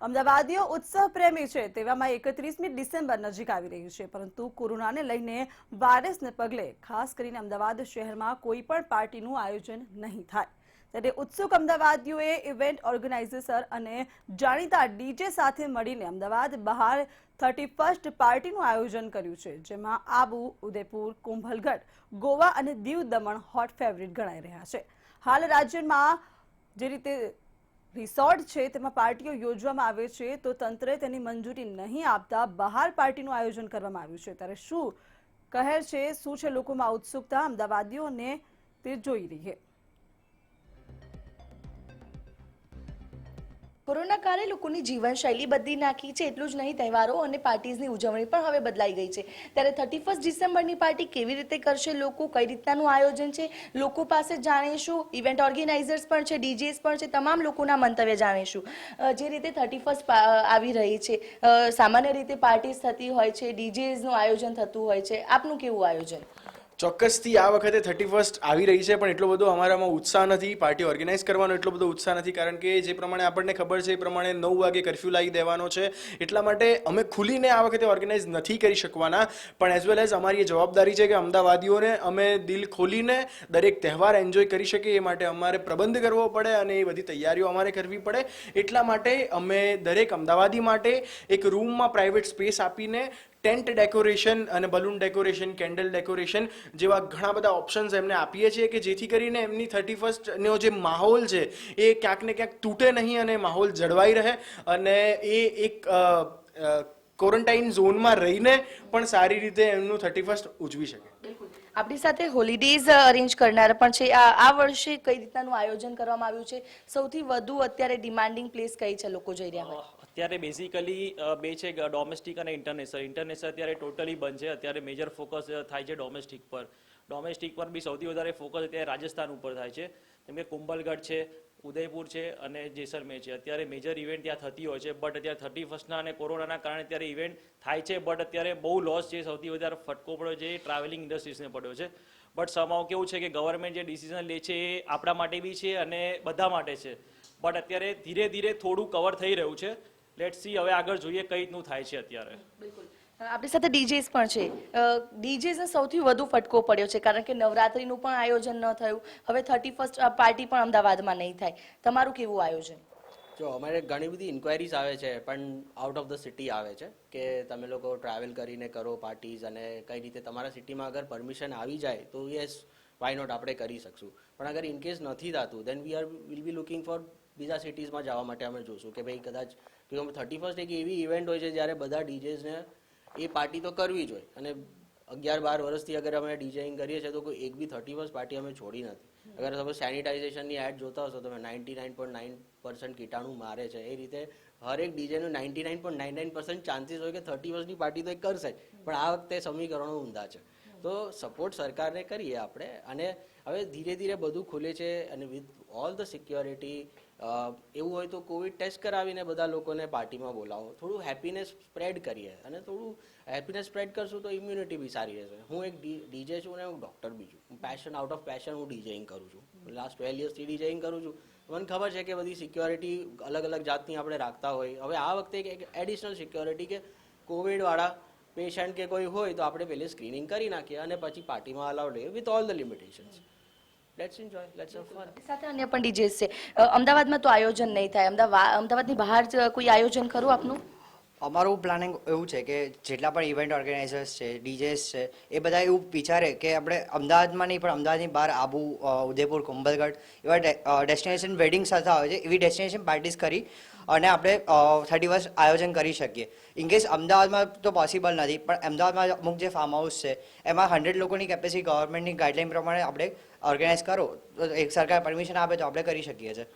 અમદાવાદીઓ ઉત્સવ પ્રેમી છે, તેવામાં 31મી ડિસેમ્બર નજીક આવી રહી છે, પરંતુ કોરોનાને લઈને વાયરસને પગલે ખાસ કરીને અમદાવાદ શહેરમાં કોઈ પણ પાર્ટીનું આયોજન નહીં થાય. ત્યારે ઉત્સુક અમદાવાદીઓએ ઇવેન્ટ ઓર્ગેનાઇઝર અને જાણીતા ડીજે સાથે મળીને અમદાવાદ બહાર 31st પાર્ટીનું આયોજન કર્યું છે, જેમાં આબુ, ઉદયપુર, કુંભલગઢ, ગોવા અને દીવ દમણ હોટ ફેવરિટ ગણાઈ રહ્યા છે. હાલ રાજ્યમાં જે રીતે રિસોર્ટ છે તેમાં પાર્ટીઓ યોજવામાં આવે છે, તો તંત્રે તેની મંજૂરી નહીં આપતા બહાર પાર્ટીનું આયોજન કરવામાં આવ્યું છે. ત્યારે શું કહેર છે, શું છે લોકોમાં ઉત્સુકતા, અમદાવાદીઓને તે જોઈ રહીએ. કોરોના કાળે લોકોની જીવનશૈલી બદલી નાખી છે. એટલું જ નહીં, તહેવારો અને પાર્ટીઝની ઉજવણી પણ હવે બદલાઈ ગઈ છે. ત્યારે 31 ડિસેમ્બરની પાર્ટી કેવી રીતે કરશે લોકો, કઈ રીતનાનું આયોજન છે, લોકો પાસે જાણીશું. ઇવેન્ટ ઓર્ગેનાઇઝર્સ પણ છે, ડીજેસ પણ છે, તમામ લોકોના મંતવ્ય જાણીશું. જે રીતે 31 આવી રહી છે, સામાન્ય રીતે પાર્ટીઝ થતી હોય છે, ડીજેસનું આયોજન થતું હોય છે, આપનું કેવું આયોજન? ચોક્કસથી આ વખતે 31 આવી રહી છે, પણ એટલો બધો અમારામાં ઉત્સાહ નથી. પાર્ટી ઓર્ગેનાઇઝ કરવાનો એટલો બધો ઉત્સાહ નથી, કારણ કે જે પ્રમાણે આપણને ખબર છે એ પ્રમાણે 9 વાગે કર્ફ્યુ લાવી દેવાનો છે. એટલા માટે અમે ખુલીને આ વખતે ઓર્ગેનાઇઝ નથી કરી શકવાના, પણ એઝ વેલ એઝ અમારી એ જવાબદારી છે કે અમદાવાદીઓને અમે દિલ ખોલીને દરેક તહેવાર એન્જોય કરી શકીએ, એ માટે અમારે પ્રબંધ કરવો પડે અને એ બધી તૈયારીઓ અમારે કરવી પડે. એટલા માટે અમે દરેક અમદાવાદી માટે એક રૂમમાં પ્રાઇવેટ સ્પેસ આપીને ટેન્ટ ડેકોરેશન અને બલૂન ડેકોરેશન, કેન્ડલ ડેકોરેશન જેવા ઘણા બધા ઓપ્શન્સ એમને આપીએ છીએ કે જેથી કરીને એમની 31નો જે માહોલ છે એ ક્યાંક ને ક્યાંક તૂટે નહીં અને માહોલ જળવાઈ રહે અને એ એક ક્વોરન્ટાઇન ઝોનમાં રહીને પણ સારી રીતે એમનું 31 ઉજવી શકે. આપણી સાથે હોલિડેઝ અરેન્જ કરનાર પણ છે. આ વર્ષે કઈ રીતનાનું આયોજન કરવામાં આવ્યું છે? સૌથી વધુ અત્યારે ડિમાન્ડિંગ પ્લેસ કઈ છે લોકો જઈ રહ્યા હોય? અત્યારે બેઝિકલી બે છે, ડોમેસ્ટિક અને ઇન્ટરનેશનલ. ઇન્ટરનેશનલ અત્યારે ટોટલી બંધ છે. અત્યારે મેજર ફોકસ થાય છે ડોમેસ્ટિક પર. ડોમેસ્ટિક પર બી સૌથી વધારે ફોકસ અત્યારે રાજસ્થાન ઉપર થાય છે, જેમ કે કુંભલગઢ છે, ઉદયપુર છે અને જેસલમેર છે. અત્યારે મેજર ઇવેન્ટ ત્યાં થતી હોય છે, બટ અત્યારે 31ના અને કોરોનાના કારણે અત્યારે ઇવેન્ટ થાય છે, બટ અત્યારે બહુ લોસ છે. સૌથી વધારે ફટકો પડ્યો છે એ ટ્રાવેલિંગ ઇન્ડસ્ટ્રીઝને પડ્યો છે. બટ સમાવ કેવું છે કે ગવર્મેન્ટ જે ડિસિઝન લે છે એ આપણા માટે બી છે અને બધા માટે છે, બટ અત્યારે ધીરે ધીરે થોડું કવર થઈ રહ્યું છે. લેટ્સ સી હવે આગળ જોઈએ કઈ રીતનું થાય છે. અત્યારે આપણી સાથે ડીજેસ પણ છે. ડીજેસને સૌથી વધુ ફટકો પડ્યો છે, કારણ કે નવરાત્રીનું પણ આયોજન ન થયું. હવે 31 પાર્ટી પણ અમદાવાદમાં નહીં થાય. તમારું કેવું આયોજન? જો અમારે ઘણી બધી ઇન્ક્વાયરીઝ આવે છે, પણ આઉટ ઓફ ધ સિટી આવે છે કે તમે લોકો ટ્રાવેલ કરીને કરો પાર્ટીઝ, અને કઈ રીતે તમારા સિટીમાં અગર પરમિશન આવી જાય તો યસ, વાય નોટ, આપણે કરી શકશું. પણ અગર ઇનકેસ નથી થતું દેન વિલ બી લુકિંગ ફોર બીજા સિટીઝમાં જવા માટે અમે જોશું કે ભાઈ કદાચ 31 એક એવી ઇવેન્ટ હોય છે જ્યારે બધા ડીજેસને એ પાર્ટી તો કરવી જ હોય, અને 11-12 વર્ષથી અગર અમે ડીજેઇંગ કરીએ છીએ તો કોઈ એક બી 31 પાર્ટી અમે છોડી નથી. અગર સપોઝ સેનિટાઇઝેશનની એડ જોતા હશો તમે, 99.9% કીટાણુ મારે છે. એ રીતે હરેક ડીજેનું 99.99% ચાન્સીસ હોય કે 31ની પાર્ટી તો એ કરશે જ, પણ આ વખતે સમીકરણો ઊંધા છે. તો સપોર્ટ સરકારને કરીએ આપણે, અને હવે ધીરે ધીરે બધું ખુલે છે અને વિથ ઓલ ધ સિક્યોરિટી એવું હોય તો કોવિડ ટેસ્ટ કરાવીને બધા લોકોને પાર્ટીમાં બોલાવો, થોડું હેપીનેસ સ્પ્રેડ કરીએ, અને થોડું હેપીનેસ સ્પ્રેડ કરશું તો ઇમ્યુનિટી બી સારી રહેશે. હું એક ડીજે છું અને હું ડૉક્ટર બી છું. હું પેશન, આઉટ ઓફ પેશન હું ડીજેઇંગ કરું છું. લાસ્ટ 12 યર્સથી ડીજેઇંગ કરું છું. મને ખબર છે કે બધી સિક્યોરિટી અલગ અલગ જાતની આપણે રાખતા હોય. હવે આ વખતે એક એડિશનલ સિક્યોરિટી કે કોવિડવાળા પેશન્ટ કે કોઈ હોય તો આપણે પહેલે સ્ક્રીનિંગ કરી નાખીએ અને પછી પાર્ટીમાં અલાઉડ લઈએ with all the limitations. Let's enjoy, let's have fun. સાથે અન્ય પણ ડીજેસ છે. અમદાવાદમાં તો આયોજન નહીં થાય. અમદાવાદની બહાર કોઈ આયોજન ખરું આપનું? અમારું પ્લાનિંગ એવું છે કે જેટલા પણ ઇવેન્ટ ઓર્ગેનાઇઝર્સ છે, ડીજેસ છે, એ બધા એવું વિચારે કે આપણે અમદાવાદમાં નહીં પણ અમદાવાદની બહાર આબુ, ઉદયપુર, કુંભલગઢ એવા ડેસ્ટિનેશન વેડિંગ સાથે આવે છે, એવી ડેસ્ટિનેશન પાર્ટીઝ કરી અને આપણે 31 આયોજન કરી શકીએ. ઇનકેસ અમદાવાદમાં તો પોસિબલ નથી, પણ અમદાવાદમાં અમુક જે ફાર્મ હાઉસ છે એમાં 100 લોકોની કેપેસિટી ગવર્મેન્ટની ગાઈડલાઇન પ્રમાણે આપણે ઓર્ગેનાઇઝ કરો તો એક સરકાર પરમિશન આપે તો આપણે કરી શકીએ છીએ.